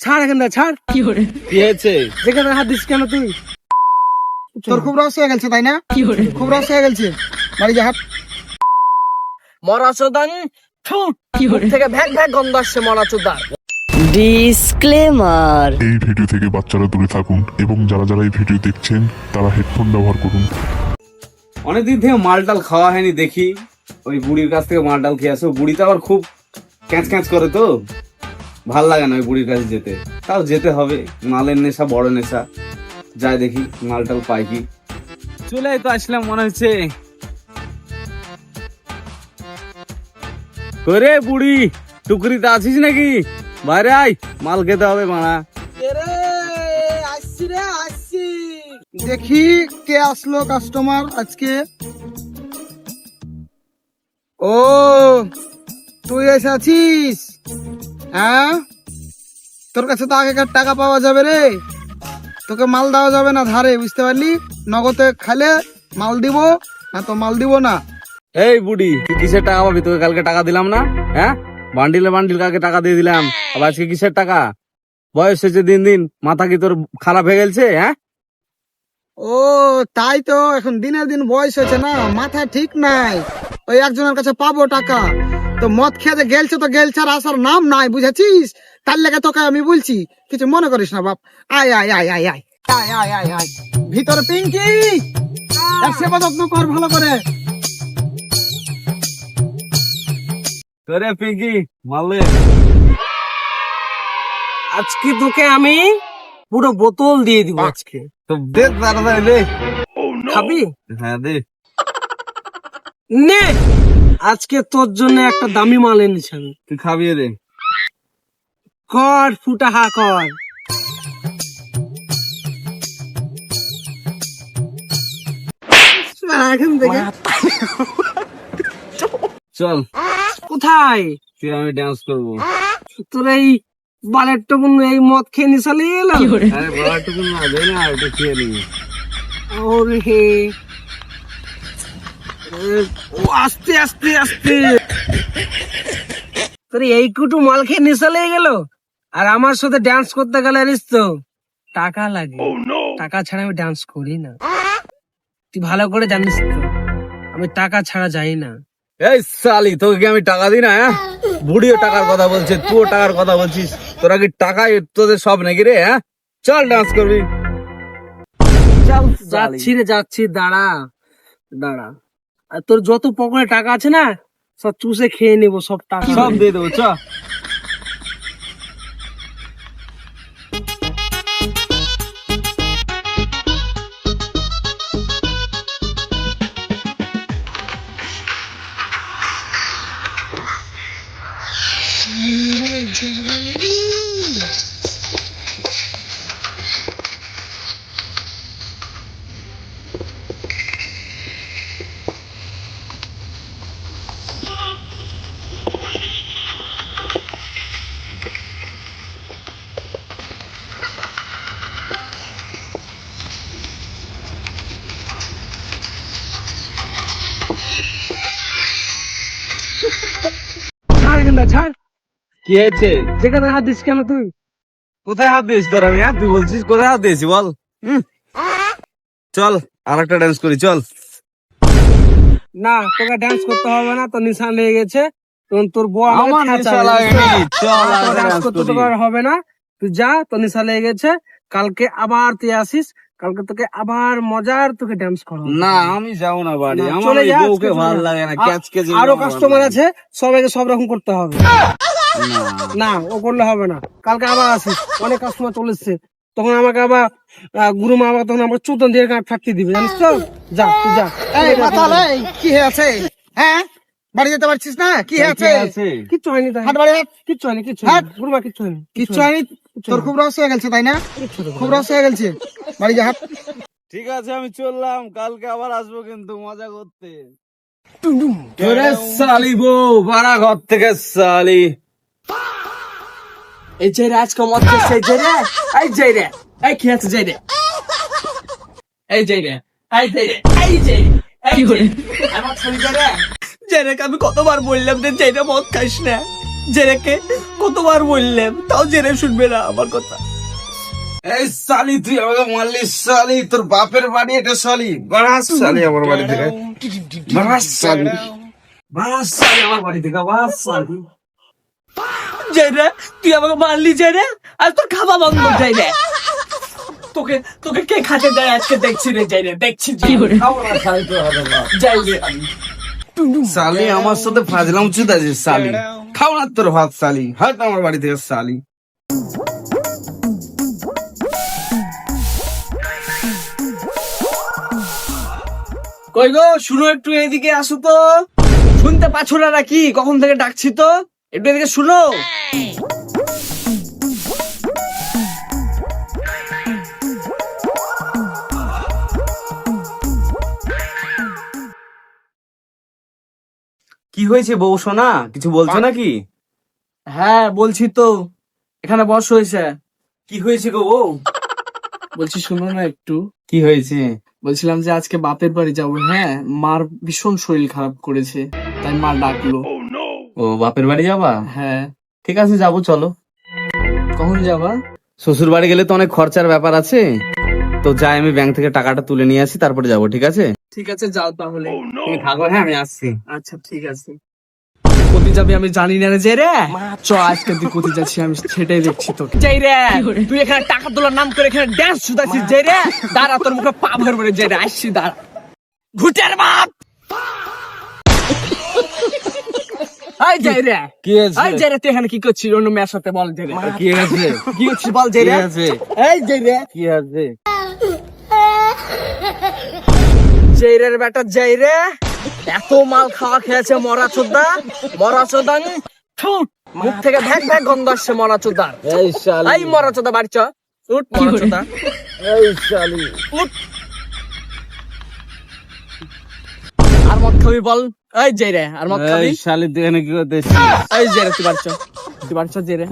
ছাড় এখান থেকে, ছাড়। কি হয়েছে? যেখানে হাত দিস কেন তুই? তোর খুব রস হয়ে গেছে তাই না? খুব রস হয়ে গেছে, বাড়ি যা হাট। মরা চোদান থেকে ভ্যাক ভ্যাক গন্ধ আসছে মরা চোদার। ডিসক্লেমার। এই ভিডিও থেকে বাচ্চারা দূরে থাকুন এবং যারা যারা এই ভিডিও দেখছেন তারা হেডফোন ব্যবহার করুন। অনেকদিন থেকে মালটাল খাওয়া হয়নি, দেখি ওই বুড়ির কাছ থেকে মালটাল খেয়ে আসো। বুড়ি তো আবার খুব ক্যাঁচ ক্যাঁচ করে, তো ভাল লাগে না ওই বুড়ির কাছে যেতে। তাও যেতে হবে, মালের নেশা বড় নেশা। যাই দেখি মালটাল পাই কি। চলে তো আসলাম মনে হচ্ছে। করে বুড়ি টুকরিতে আছিস নাকি? বাইরে আয়, মাল খেতে হবে মানা। আসছি রে আসছি। দেখি কে আসলো কাস্টমার আজকে। ও তুই এসে আছিস? হ্যাঁ, তোর কাছে তো আগেকার টাকা পাওয়া যাবে রে। তোকে মাল দেওয়া যাবে না ধারে, বুঝতে পারলি? নগদে খাইলে মাল দিব, না তো মাল দিব না। এই বুড়ি, তুই কিসের টাকা পাবি? তোকে কালকে টাকা দিলাম না? হ্যাঁ, বান্ডিলে বান্ডিল কালকে টাকা দিয়ে দিলাম, আবার আজকে কিসের টাকা? বয়স হয়েছে দিন দিন, মাথা কি তোর খারাপ হয়ে গেছে? হ্যাঁ, ও তাই তো, এখন দিনের দিন বয়স হয়েছে না, মাথা ঠিক নাই। ওই একজনের কাছে পাবো টাকা, তো মদ খেয়ে যে গেলছে তো গেলছে, আর আসার নাম নাই, বুঝেছিস? তার লেগে তোকে আমি বলছি, কিছু মনে করিস না বাপ। আয় আয় আয় আয় আয় আয় আয় আয় আয় ভিতরে পিঙ্কি, সেবা যত্ন কর ভালো করে। তোরে পিঙ্কি মারলে আজকে তোকে আমি পুরো বোতল দিয়ে দিব আজকে। তো দে তাড়াতাড়ি দে। খাবি? হ্যাঁ দে। নে, আজকে তোর জন্য একটা দামি মাল এনেছি আমি। তুই খাবিয়ে দে। কর ফুটা হা কর। এখান থেকে চল, কোথায়? তুই আমি ডান্স করবো। তোর এই বালের টুকুন এই মদ খেয়ে নিশালে এলো। আরে বড়টুকু না, দে না, ওটা খেয়ে নিবি। ওরে হে, ও আস্তে আস্তে আস্তে। তোর এই কুটু মাল খেয়ে নেশা লেগে গেল, আর আমার সাথে ডান্স করতে গেলে জানিস তো টাকা লাগে। টাকা ছাড়া আমি ডান্স করি না, তুই ভালো করে জানিস তো আমি টাকা ছাড়া যাই না। এই সালি, তোকে কি আমি টাকা দিই না? হ্যাঁ, বুড়িও টাকার কথা বলছে, তুইও টাকার কথা বলছিস। তোরা কি টাকা তোদের সব নাকি রে? হ্যাঁ, চল ডান্স করবি। যাচ্ছি রে যাচ্ছি, দাঁড়া দাঁড়া। আর তোর যত পকেটে টাকা আছে না, সব চুষে খেয়ে নেবো সব টাকা। সব দিয়ে দেবো, চ। ছাড় এখান থেকে, ছাড়। কি হয়েছে? যেখানে হাত দিস কেন তুই? কোথায় হাত দিয়েছি তোর আমি? হ্যাঁ, তুই বলছিস কোথায় হাত দিয়েছি বল। চল আর একটা ডান্স করি, চল। না, তোকে ডান্স করতে হবে না, তোর নিশান লেগে গেছে। তখন তোর বউ আমার আমাকে নেশা খাঁচাবে। লাগেনি, চল আর তোর একটা ডান্স dance করতে করি। তোকে আর হবে না, তুই যা, তোর নিশা লেগে গেছে। কালকে আবার তুই আসিস, কালকে তোকে আবার মজার তোকে ডান্স করবো। না, আমি যাবো না বাড়ি, না, আমার চলে ওই যা, বউকে আজকে ভালো চলে যা। লাগে না, ক্যাচ ক্যাচ। আরো কাস্টমার আছে, সবাইকে সব রকম করতে হবে। না, ও করলে হবে না। কালকে আবার আসিস, অনেক কাস্টমার চলে এসছে, তখন আমাকে আবার গুরু মা আবার তখন আমার চোদন দিয়ে ফাটতে দিবে, জানিস তো? যা তুই যা। এই মাতাল, এই কি হয়েছে? হ্যাঁ, বাড়ি যেতে পারছিস না? কি হয়েছে? কিচ্ছু হয়নি তাই। হাট বাড়ি হাট। কিচ্ছু হয়নি, কিচ্ছু হাট। হয়নি। গুরু মা কিচ্ছু হয়নি, কিচ্ছু হয়নি? তোর খুব রস হয়ে গেছে তাই না? খুব রস হয়ে গেছে, বাড়ি যা হাট। ঠিক আছে, আমি চললাম, কালকে আবার আসবো কিন্তু মজা করতে। সালি বউ ভাড়া ঘর থেকে সালি। এই যে রে আজকে মদ খেয়েছে, এই যে রে, এই যে রে, এই খেয়েছে যে রে, এই যে রে, এই যে রে, এই যে রে, এই যে রে, আমার ছবি যে রে। যে রে, আমি কতবার বললাম যে রে মদ খাইস না, জেরেকে কতবার বললাম, তাও জেরে শুনবে না আমার কথা। এই শালি তুই আমাকে মারলি শালি, তোর বাপের বাড়ি এটা শালি, বারাস শালি আমার বাড়ি থেকে, বারাস শালি, বারাস শালি আমার বাড়ি থেকে, বারাস শালি। জেরে তুই আমাকে মারলি জেরে, আর তোর খাওয়া বন্ধ জেরে। তোকে তোকে কে খাতে দেয় আজকে দেখছি রে জেরে, দেখছি জেরে। শালি আমার সাথে ফাজলাম চুদ আছে শালি, খাও না তোর ভাত শালি, হয়তো আমার বাড়ি থেকে শালি। কই গো, শুনো একটু এদিকে আসো তো। শুনতে পাচ্ছ না নাকি? কখন থেকে ডাকছি তো, একটু এদিকে শুনো। কি হয়েছে বউ সোনা, কিছু বলছো নাকি? হ্যাঁ বলছি তো, এখানে বস হয়েছে। কি হয়েছে গো বউ? বলছি শুনো না একটু। কি হয়েছে? বলছিলাম যে আজকে বাপের বাড়ি যাবো। হ্যাঁ, মার ভীষণ শরীর খারাপ করেছে, তাই মা ডাকলো। ও বাপের বাড়ি যাবা? হ্যাঁ। ঠিক আছে যাবো চলো। কখন যাবা? শ্বশুর বাড়ি গেলে তো অনেক খরচার ব্যাপার আছে, তো যাই আমি ব্যাংক থেকে টাকাটা তুলে নিয়ে আসি, তারপরে যাবো। ঠিক আছে ঠিক আছে যাও তাহলে। তুমি থাকো, হ্যাঁ আমি আসছি। আচ্ছা ঠিক আছে। কোথায় যাবি আমি জানি না রে যে রে। চ আজকে তুই কোথায় যাচ্ছি আমি সেটাই দেখছি তোকে। যাই রে, তুই এখানে টাকা তোলার নাম করে এখানে ড্যান্স শুধাচ্ছিস। যাই রে, দাঁড়া তোর মুখে পা ভরবে রে। যাই রে, আসছি দাঁড়া। ঘুটার বাপ। এই যাই রে, কি আছে? এই যাই রে, তুই এখানে কি করছিস অন্য মেয়ের সাথে? বল যাই রে, কি আছে? কি করছিস বল যাই রে। কি আছে? এই যাই রে, কি আছে? যাই রে বেটা যাই রে, এত মাল খাওয়া খেয়েছে মরা চোদা, মরা চোদা। মুখ থেকে ভ্যাক ভ্যাক গন্ধ আসছে মরা চোদার। এই শালি, এই মরা চোদা বাড়ি চ, উঠ মরা চোদা, এই শালি। উঠ। আর মদ খাবি বল? এই যাই রে, আর মদ খাবি? এই শালি তুই এখানে কি করতেছিস? এই যাই রে, তুই বাড়ি চ, তুই বাড়ি চ যাই রে।